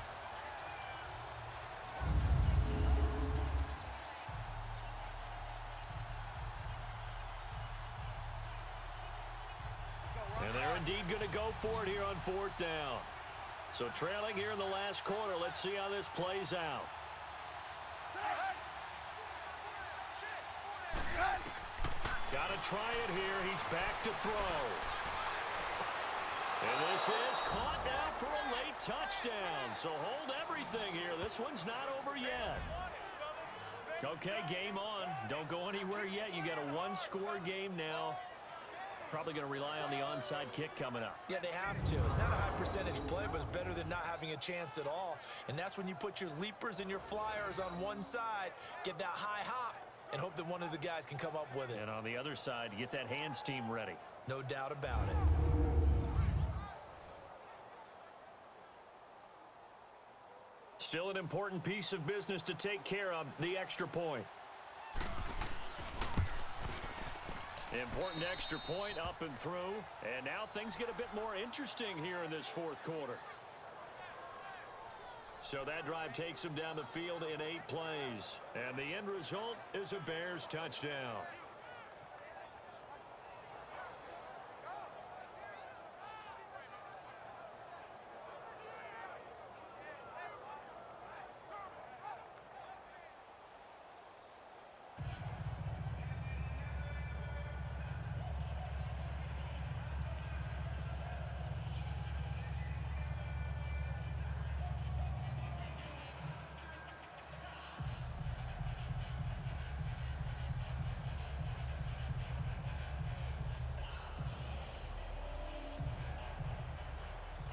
And they're indeed going to go for it here on 4th down. So trailing here in the last quarter, let's see how this plays out. Got to try it here. He's back to throw. And this is caught now for a late touchdown. So hold everything here. This one's not over yet. Okay, game on. Don't go anywhere yet. You got a 1-score game now. Probably going to rely on the onside kick coming up. Yeah, they have to. It's not a high percentage play, but it's better than not having a chance at all. And that's when you put your leapers and your flyers on one side, get that high hop, and hope that one of the guys can come up with it. And on the other side, get that hands team ready. No doubt about it. Still an important piece of business to take care of, the extra point. Important extra point up and through. And now things get a bit more interesting here in this 4th quarter. So that drive takes them down the field in 8 plays. And the end result is a Bears touchdown.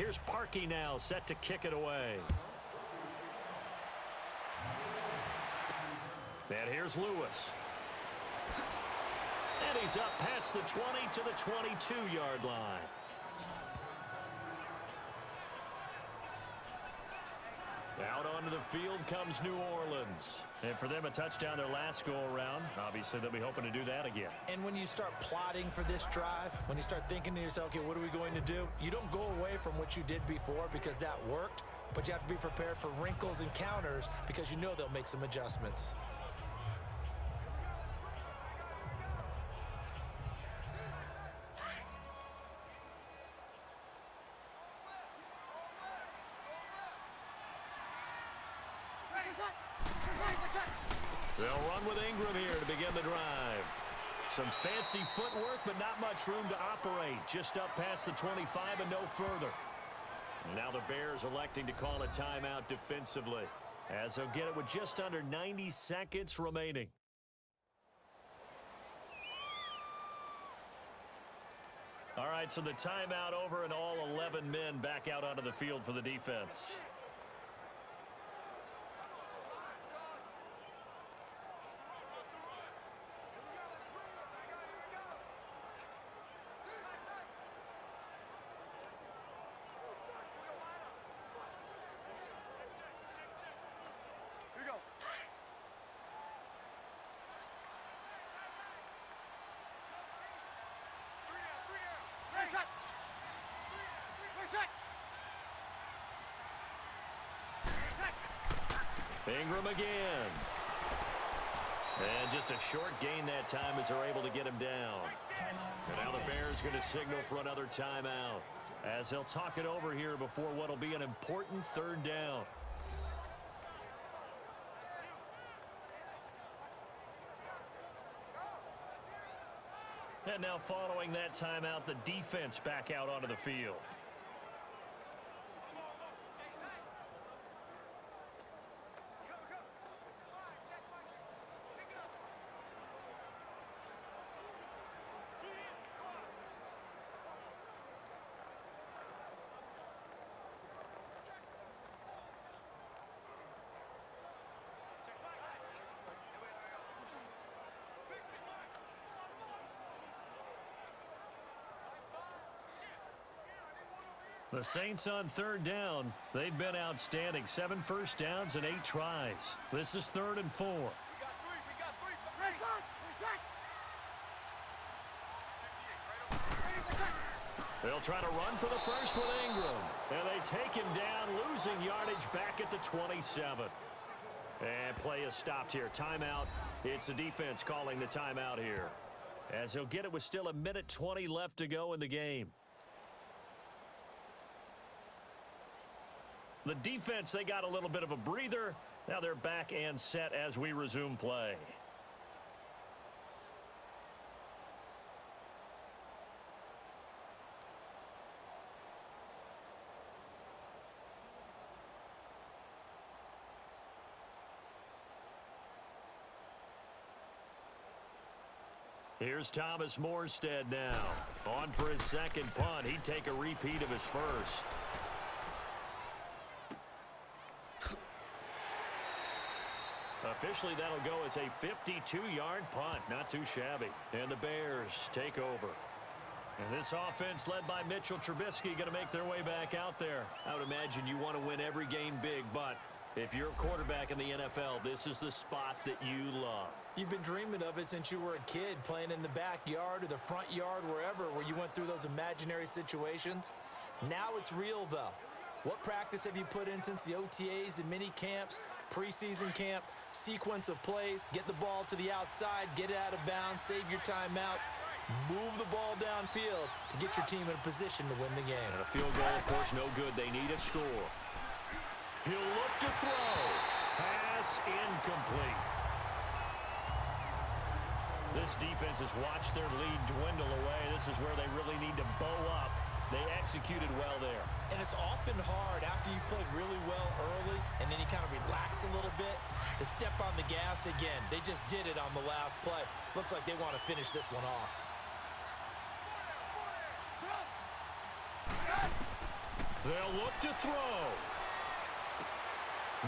Here's Parkey now, set to kick it away. And here's Lewis. And he's up past the 20 to the 22-yard line. Out onto the field comes New Orleans. And for them, a touchdown their last go-around. Obviously, they'll be hoping to do that again. And when you start plotting for this drive, when you start thinking to yourself, okay, what are we going to do? You don't go away from what you did before because that worked, but you have to be prepared for wrinkles and counters because you know they'll make some adjustments. They'll run with Ingram here to begin the drive. Some fancy footwork, but not much room to operate. Just up past the 25 and no further. Now the Bears electing to call a timeout defensively, as they'll get it with just under 90 seconds remaining. All right, so the timeout over and all 11 men back out onto the field for the defense. Ingram again. And just a short gain that time as they're able to get him down. And now the Bears going to signal for another timeout as they'll talk it over here before what will be an important third down. And now following that timeout, the defense back out onto the field. The Saints on third down. They've been outstanding. 7 first downs and 8 tries. This is 3rd and 4. We got three. They'll try to run for the first with Ingram. And they take him down, losing yardage back at the 27. And play is stopped here. Timeout. It's the defense calling the timeout here, as he'll get it with still 1:20 left to go in the game. The defense, they got a little bit of a breather. Now they're back and set as we resume play. Here's Thomas Morstead now. On for his second punt. He'd take a repeat of his first. Officially, that'll go as a 52-yard punt. Not too shabby. And the Bears take over. And this offense led by Mitchell Trubisky going to make their way back out there. I would imagine you want to win every game big, but if you're a quarterback in the NFL, this is the spot that you love. You've been dreaming of it since you were a kid, playing in the backyard or the front yard, wherever, where you went through those imaginary situations. Now it's real, though. What practice have you put in since the OTAs and mini camps, preseason camp, sequence of plays, get the ball to the outside, get it out of bounds, save your timeouts, move the ball downfield to get your team in a position to win the game. And a field goal, of course, no good. They need a score. He'll look to throw. Pass incomplete. This defense has watched their lead dwindle away. This is where they really need to bow up. They executed well there. And it's often hard after you've played really well early and then you kind of relax a little bit to step on the gas again. They just did it on the last play. Looks like they want to finish this one off. They'll look to throw.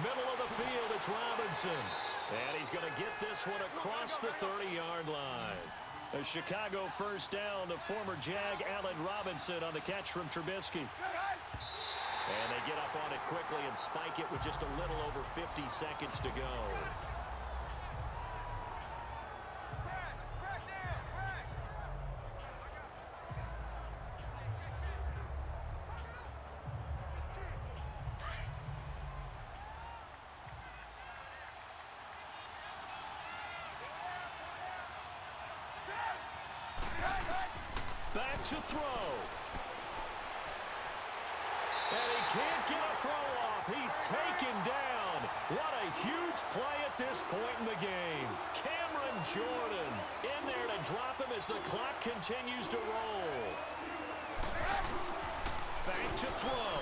Middle of the field, it's Robinson. And he's going to get this one across the 30-yard line. A Chicago first down to former Jag Allen Robinson on the catch from Trubisky. And they get up on it quickly and spike it with just a little over 50 seconds to go. Back to throw. And he can't get a throw off. He's taken down. What a huge play at this point in the game. Cameron Jordan in there to drop him as the clock continues to roll. Back to throw.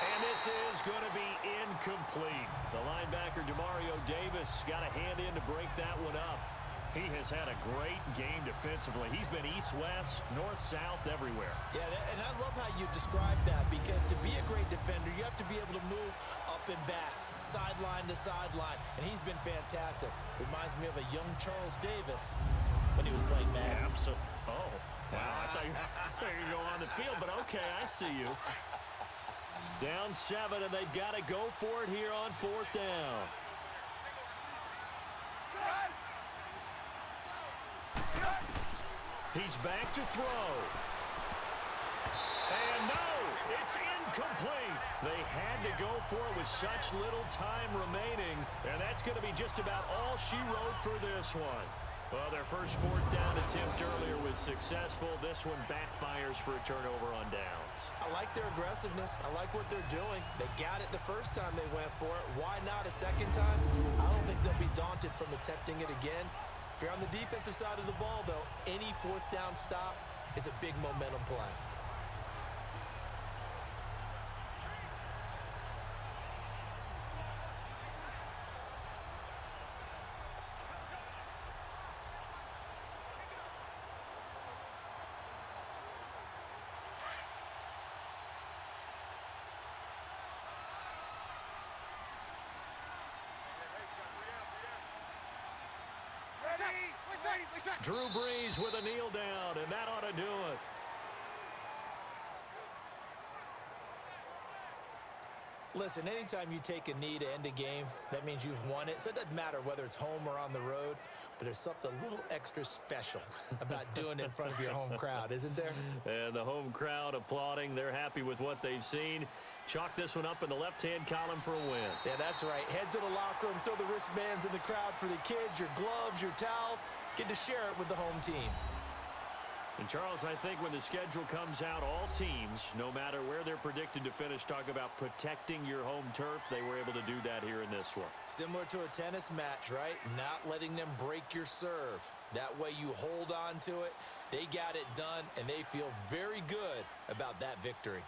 And this is going to be incomplete. The linebacker, Demario Davis, got a hand in to break that one up. He has had a great game defensively. He's been east-west, north-south, everywhere. Yeah, and I love how you described that, because to be a great defender, you have to be able to move up and back, sideline to sideline, and he's been fantastic. Reminds me of a young Charles Davis when he was playing Madden. Absolutely. Oh, wow. I thought you were going to go on the field, but okay, I see you. Down 7, and they've got to go for it here on 4th down. He's back to throw. And no, it's incomplete. They had to go for it with such little time remaining, and that's going to be just about all she wrote for this one. Well, their first 4th down attempt earlier was successful. This one backfires for a turnover on downs. I like their aggressiveness. I like what they're doing. They got it the first time they went for it. Why not a second time? I don't think they'll be daunted from attempting it again. If you're on the defensive side of the ball, though, any 4th down stop is a big momentum play. Drew Brees with a kneel down, and that ought to do it. Listen, anytime you take a knee to end a game, that means you've won it. So it doesn't matter whether it's home or on the road, but there's something a little extra special about doing it in front of your home crowd, isn't there? And the home crowd applauding. They're happy with what they've seen. Chalk this one up in the left-hand column for a win. Yeah, that's right. Head to the locker room, throw the wristbands in the crowd for the kids, your gloves, your towels. Get to share it with the home team. And, Charles, I think when the schedule comes out, all teams, no matter where they're predicted to finish, talk about protecting your home turf. They were able to do that here in this one. Similar to a tennis match, right? Not letting them break your serve. That way you hold on to it. They got it done, and they feel very good about that victory.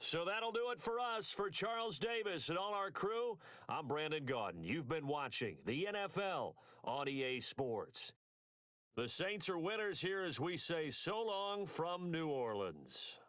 So that'll do it for us. For Charles Davis and all our crew, I'm Brandon Gaudin. You've been watching the NFL on EA Sports. The Saints are winners here as we say so long from New Orleans.